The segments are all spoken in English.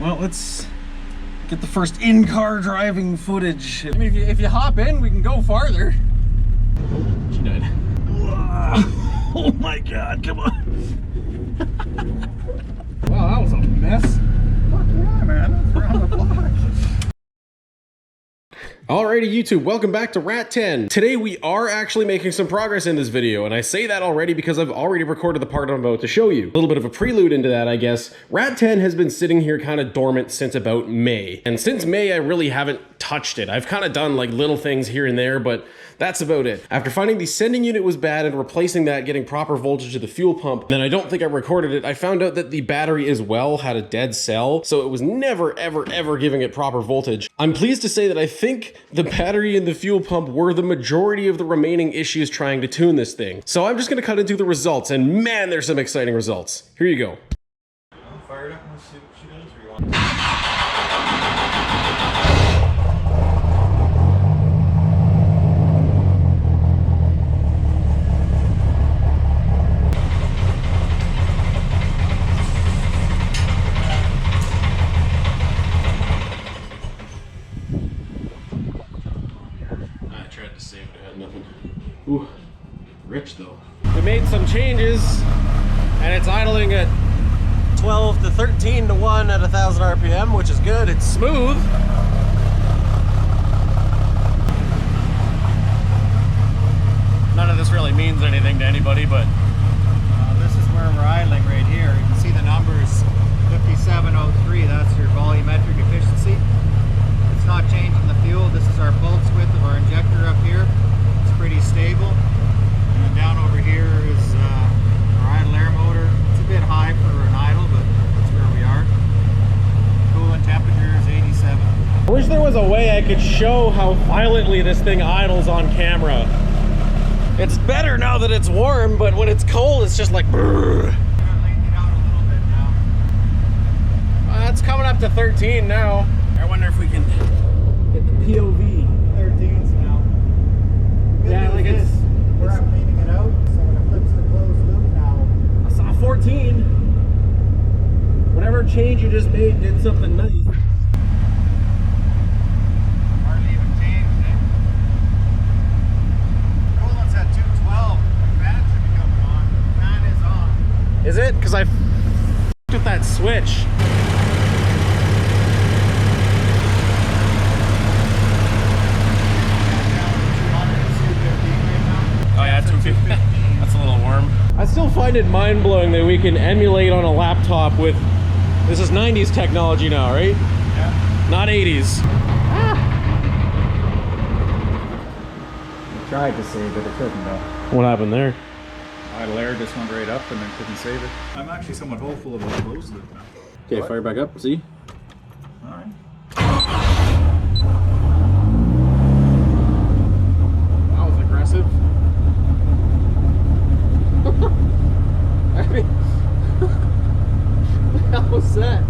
Well, let's get the first in-car driving footage. I mean, if you hop in, we can go farther. Oh, she died. Oh my God, come on. Wow, that was a mess. Fuck yeah, man, that's around the block. Alrighty YouTube, welcome back to Rat10. Today we are actually making some progress in this video, and I say that already because I've already recorded the part I'm about to show you. A little bit of a prelude into that, I guess. Rat10 has been sitting here kind of dormant since about May. And since May, I really haven't touched it. I've kind of done like little things here and there, but that's about it. After finding the sending unit was bad and replacing that, getting proper voltage to the fuel pump, then I don't think I recorded it, I found out that the battery as well had a dead cell, so it was never, ever giving it proper voltage. I'm pleased to say that I think the battery and the fuel pump were the majority of the remaining issues trying to tune this thing. So I'm just gonna cut into the results, and man, there's some exciting results. Here you go. Fire it up and see what she does, or you want? Ooh, rich though. We made some changes, and it's idling at 12 to 13 to 1 at 1,000 RPM, which is good. It's smooth. None of this really means anything to anybody, but this is where we're idling right here. You can see the numbers 5703. That's your volumetric efficiency. It's not changing the fuel. This is our pulse width of our injector up here. Pretty stable, and then down over here is our idle air motor. It's a bit high for an idle, but that's where we are. Coolant temperature is 87. I wish there was a way I could show how violently this thing idles on camera. It's better now that it's warm, but when it's cold, it's just like brrr. It's coming up to 13 now. I wonder if we can get the POV. 13s now. Yeah, like it's we're cleaning it out, so when it flips the closed loop now. I saw 14. Whatever change you just made did something nice. Hardly even changed it. Coolant's at 212. Fan should be coming on. Fan is on. Is it? Because I f***ed with that switch. Oh yeah, 250. That's a little warm. I still find it mind-blowing that we can emulate on a laptop with, this is 90s technology now, right? Yeah. Not 80s. I tried to save it, it couldn't though. What happened there? Idle air just went right up and then couldn't save it. I'm actually somewhat hopeful of a closed loop now. Okay, fire back up, see? Alright. That was aggressive. I mean, what the hell was that?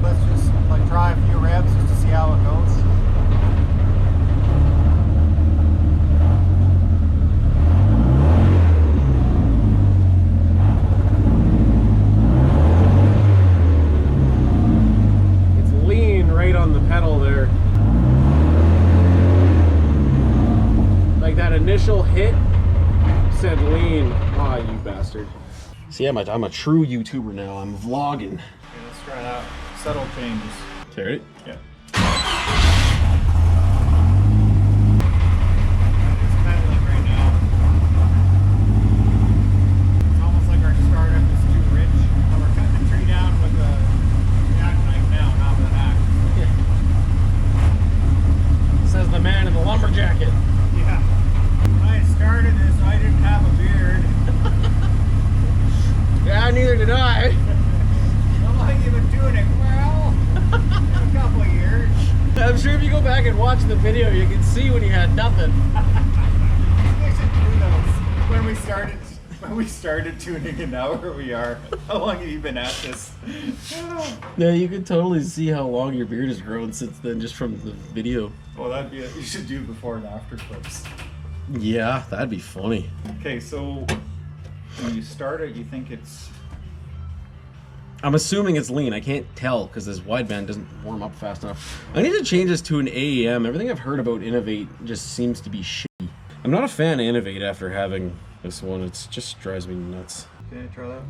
Let's just like try a few revs just to see how it goes. It's lean right on the pedal there. Like that initial hit said lean. Ah, you bastard. See, I'm a true YouTuber now. I'm vlogging. Okay, let's try that. Subtle changes. Okay, ready? Yeah. It's pedaling right now. It's almost like our startup is too rich. And we're cutting the tree down with a jackknife now, not with an axe. Says the man in the lumber jacket. Yeah. When I started this, I didn't have a beard. Yeah, neither did I. How long have you been doing it? Well, a couple of years. I'm sure if you go back and watch the video, you can see when he had nothing. We should do those. When we started tuning and now where we are. How long have you been at this? Yeah, you can totally see how long your beard has grown since then, just from the video. Well, that'd be you should do before and after clips. Yeah, that'd be funny. Okay, so When you start it, you think it's... I'm assuming it's lean. I can't tell because this wideband doesn't warm up fast enough. I need to change this to an AEM. Everything I've heard about Innovate just seems to be shitty. I'm not a fan of Innovate after having this one. It just drives me nuts. Okay, try that.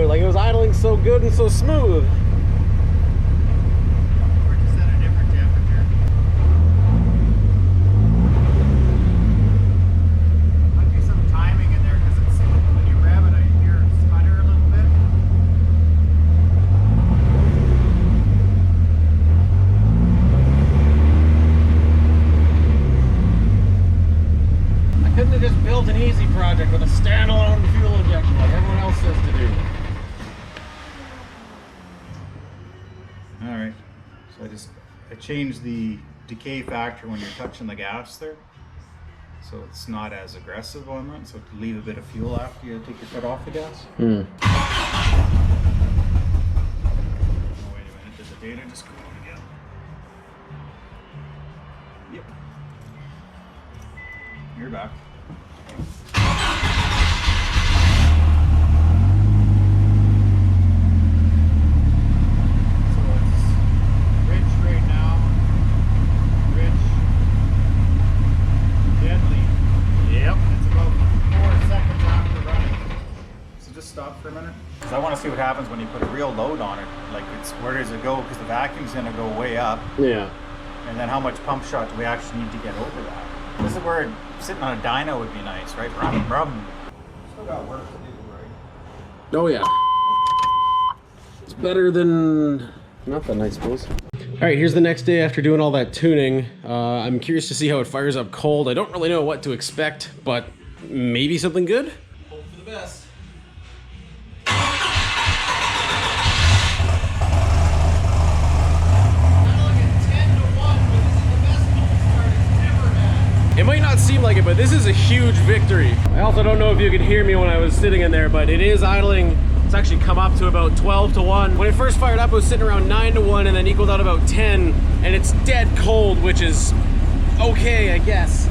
Like it was idling so good and so smooth. We're just at a different temperature. Might be some timing in there because it's when you rev it, I hear it sputter a little bit. I couldn't have just built an easy project with a standalone fuel injection like everyone else says to do. Alright, so I changed the decay factor when you're touching the gas there. So it's not as aggressive on that, so to leave a bit of fuel after you take your foot off the gas. Oh, wait a minute, did the data just go out again? Yep. You're back. Stop for a minute because I want to see what happens when you put a real load on it. Like, it's where does it go, because the vacuum's going to go way up. Yeah. And then how much pump shot do we actually need to get over that? This is where sitting on a dyno would be nice, right? Rum. Still got work to do, right? Oh yeah. It's better than nothing, I suppose. All right, here's the next day after doing all that tuning. I'm curious to see how it fires up cold. I don't really know what to expect, but maybe something good? Hope for the best. It might not seem like it, but this is a huge victory. I also don't know if you could hear me when I was sitting in there, but it is idling. It's actually come up to about 12 to 1. When it first fired up, it was sitting around 9 to 1 and then equaled out about 10. And it's dead cold, which is okay, I guess.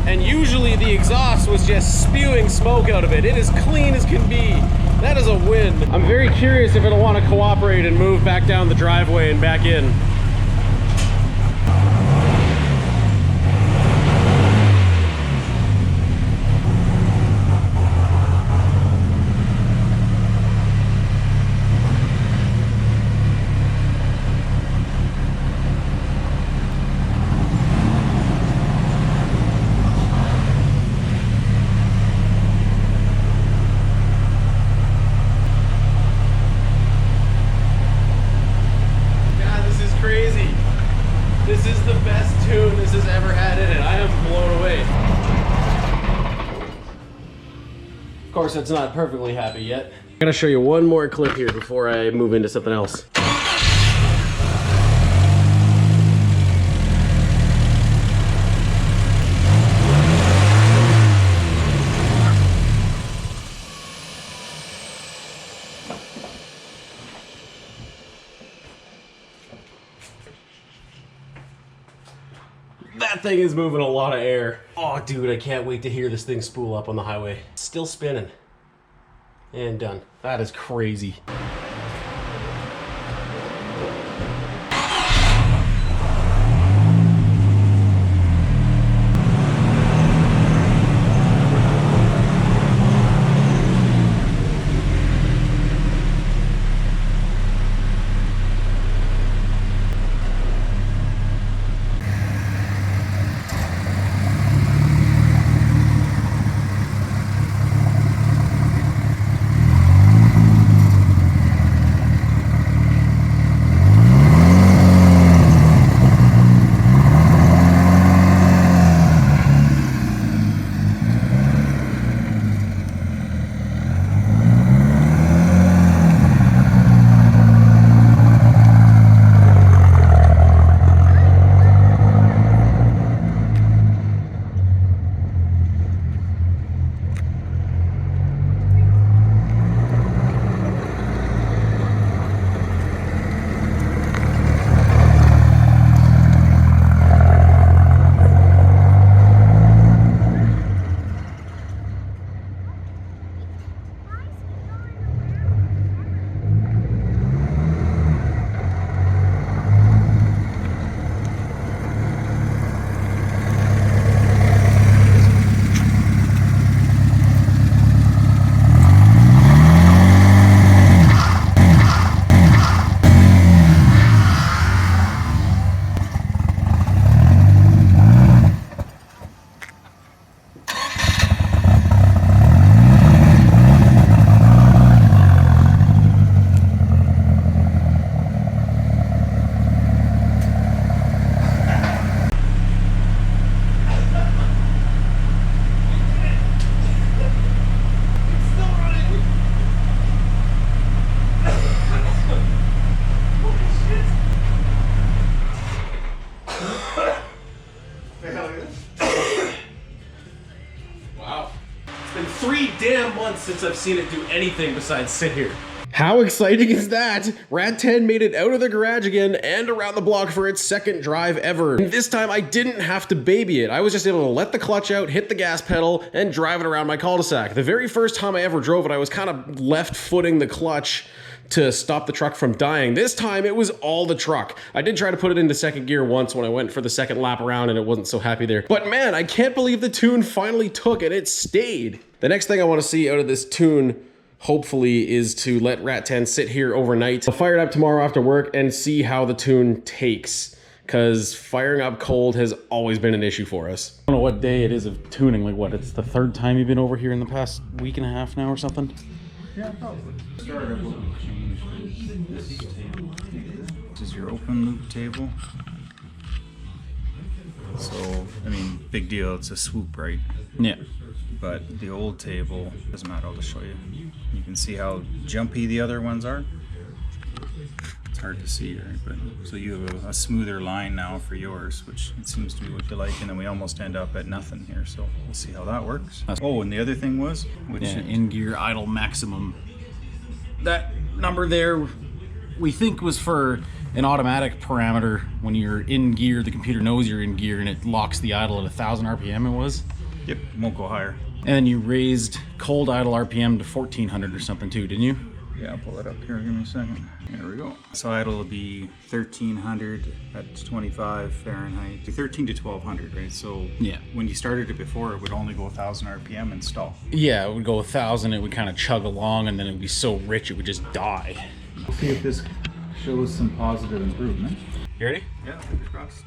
And usually the exhaust was just spewing smoke out of it. It is clean as can be. That is a win. I'm very curious if it'll want to cooperate and move back down the driveway and back in. This is the best tune this has ever had in it. I am blown away. Of course, it's not perfectly happy yet. I'm gonna show you one more clip here before I move into something else. That thing is moving a lot of air. Oh, dude, I can't wait to hear this thing spool up on the highway. Still spinning. And done. That is crazy. 3 damn months since I've seen it do anything besides sit here. How exciting is that? Rat10 made it out of the garage again and around the block for its second drive ever. And this time I didn't have to baby it. I was just able to let the clutch out, hit the gas pedal, and drive it around my cul-de-sac. The very first time I ever drove it, I was kind of left-footing the clutch to stop the truck from dying. This time it was all the truck. I did try to put it into second gear once when I went for the second lap around and it wasn't so happy there. But man, I can't believe the tune finally took and it stayed. The next thing I want to see out of this tune, hopefully, is to let Rat10 sit here overnight. I'll fire it up tomorrow after work and see how the tune takes, because firing up cold has always been an issue for us. I don't know what day it is of tuning. Like what, it's the 3rd time you've been over here in the past week and a half now or something? Yeah, probably. Started what we changed is this table. This is your open loop table. So, I mean, big deal, it's a swoop, right? Yeah. But the old table, doesn't matter, I'll just show you. You can see how jumpy the other ones are. It's hard to see, right? But so you have a smoother line now for yours, which it seems to be what you like, and then we almost end up at nothing here. So we'll see how that works. Oh, and the other thing was, which in gear idle maximum. That number there, we think was for an automatic parameter. When you're in gear, the computer knows you're in gear and it locks the idle at 1,000 RPM. It was. Yep, won't go higher. And then you raised cold idle RPM to 1,400 or something too, didn't you? Yeah, I'll pull it up here. Give me a second. There we go. So idle will be 1,300 at 25 Fahrenheit. 13 to 1,200, right? So yeah, when you started it before, it would only go 1,000 RPM and stall. Yeah, it would go 1,000. It would kind of chug along, and then it would be so rich it would just die. We'll see if this shows some positive improvement. You ready? Yeah, fingers crossed.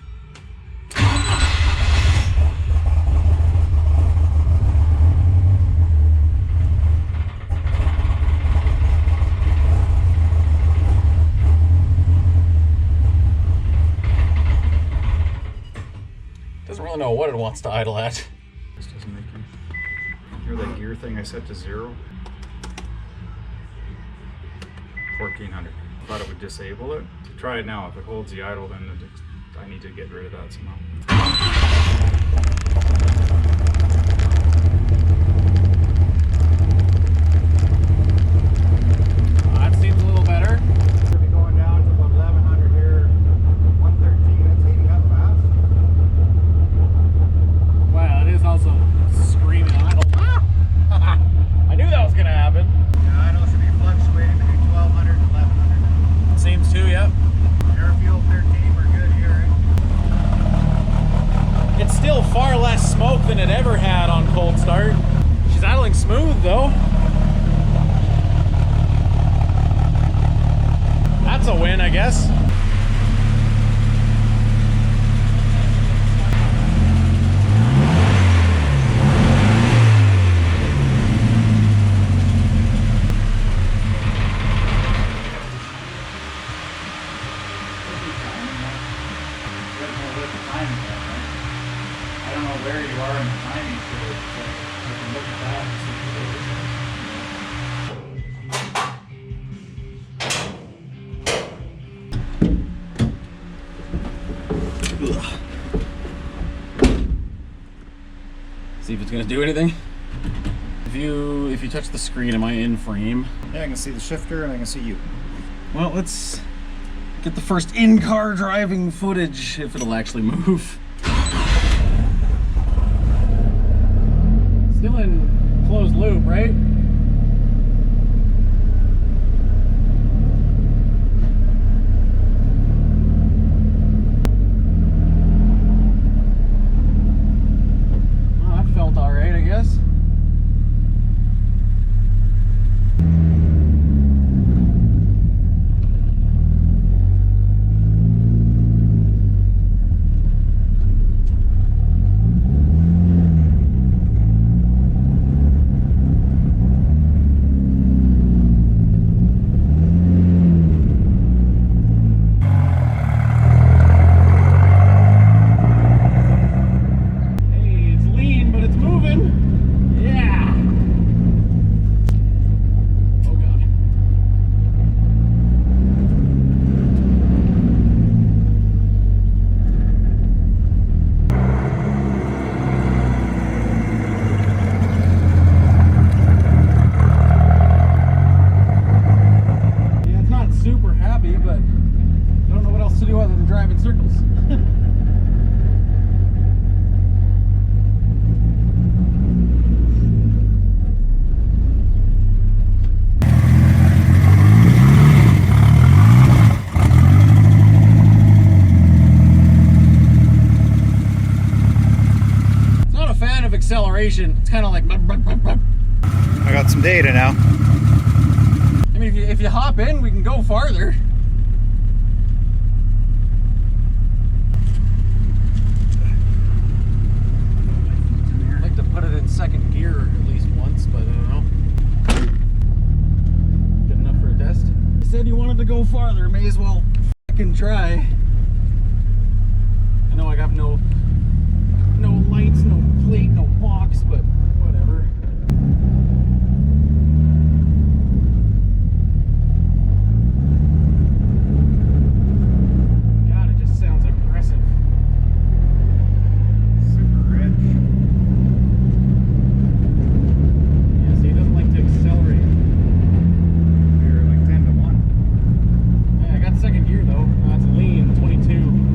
Doesn't really know what it wants to idle at. This doesn't make any. Hear that gear thing I set to 0? 1,400. Thought it would disable it. Try it now. If it holds the idle, then I need to get rid of that somehow. That seems a little better. We'll be going down to about 1,100 here. 113. That's heating up fast. Wow, it is also screaming idle. I knew that was gonna happen. Yeah, idle should be fluctuating between 1,200 and 1,100. Seems to, yep. Air fuel 13. We're good here, right? It's still far less smoke than it ever had on cold start. She's idling smooth though. That's a win, I guess. I don't know where you are in the timing field, so you can look at that and see See if it's gonna do anything. If you touch the screen, am I in frame? Yeah, I can see the shifter and I can see you. Well, let's get the first in-car driving footage, if it'll actually move. Still in closed loop, right? Well, that felt all right, I guess. of acceleration. It's kind of like... I got some data now. I mean, if you hop in, we can go farther. I'd like to put it in second gear at least once, but I don't know. Good enough for a test? You said you wanted to go farther, may as well fucking try. I know I have no lights, no plate, no box, but whatever. God, it just sounds aggressive. Super rich. Yeah, see, he doesn't like to accelerate. You're like 10 to 1. Yeah, I got second gear though. It's lean, 22.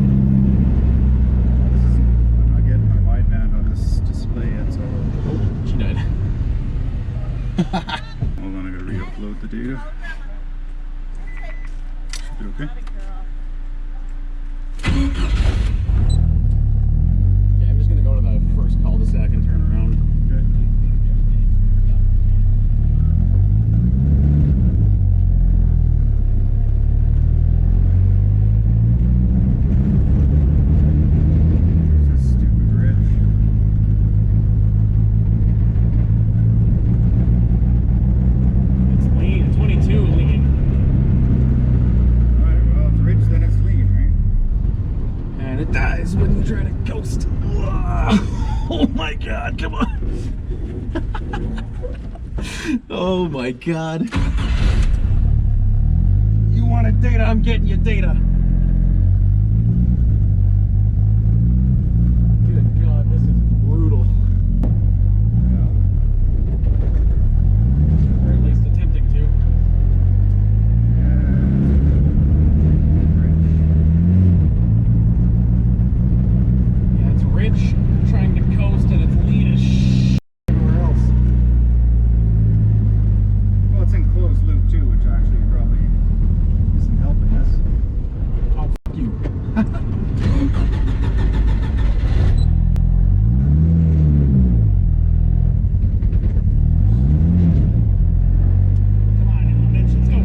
I'm not getting my wideband on this display yet, so Oh, she died. hold on, I gotta re-upload the data. Should be okay. Yeah, I'm just gonna go to the first cul-de-sac and turn around. Okay. This is stupid rich. It's lean, 22 lean. Alright, well, it's rich, then it's lean, right? And it dies when you try to coast. Oh my god, come on. Oh my god. You wanted data, I'm getting you data. Good god, this is brutal. Or at least attempting to. Yeah, it's rich, trying to coast, and it's lean as shit everywhere else. Well, it's in closed loop too, which actually probably isn't helping us. Oh, fuck you. Come on, you bitch, let's go.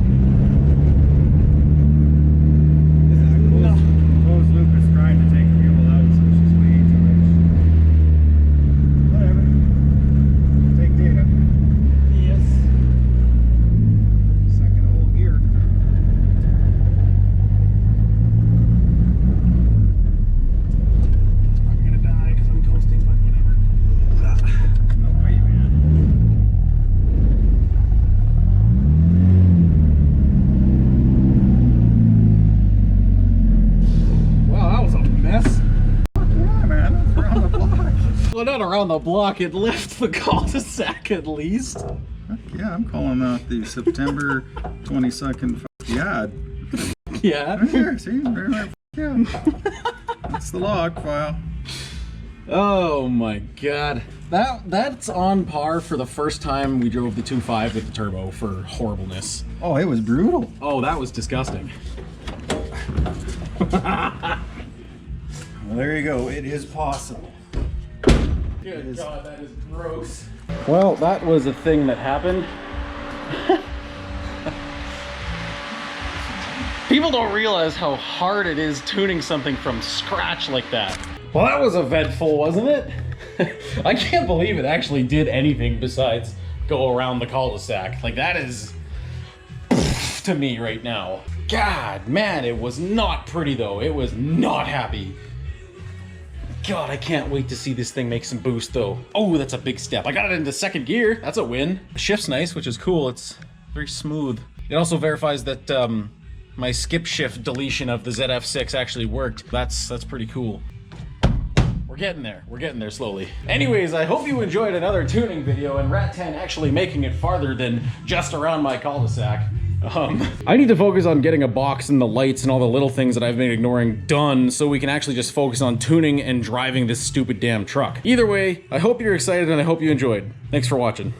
This is no. Closed loop is trying to take fuel out, so it's just way too rich. Whatever. Take data. Yes. Second whole gear. I'm gonna die because I'm coasting, but whatever. No way, man. Wow, that was a mess. Fuck yeah, man. That's around the block. Well, not around the block, it left the cul-de-sac at least. Fuck yeah, I'm calling that the September 22nd yad. Yeah. Right here, see? Right there. Yeah. That's the log file. Oh my god. That's on par for the first time we drove the 2.5 with the turbo for horribleness. Oh, it was brutal. Oh, that was disgusting. Well, there you go. It is possible. Good god, that is gross. Well, that was a thing that happened. People don't realize how hard it is tuning something from scratch like that. Well, that was eventful, wasn't it? I can't believe it actually did anything besides go around the cul-de-sac. Like, that is to me right now. God, man, it was not pretty though. It was not happy. God, I can't wait to see this thing make some boost though. Oh, that's a big step. I got it into second gear. That's a win. The shift's nice, which is cool. It's very smooth. It also verifies that my skip shift deletion of the ZF6 actually worked. That's pretty cool. We're getting there. We're getting there slowly. Anyways, I hope you enjoyed another tuning video and Rat10 actually making it farther than just around my cul-de-sac. I need to focus on getting a box and the lights and all the little things that I've been ignoring done so we can actually just focus on tuning and driving this stupid damn truck. Either way, I hope you're excited and I hope you enjoyed. Thanks for watching.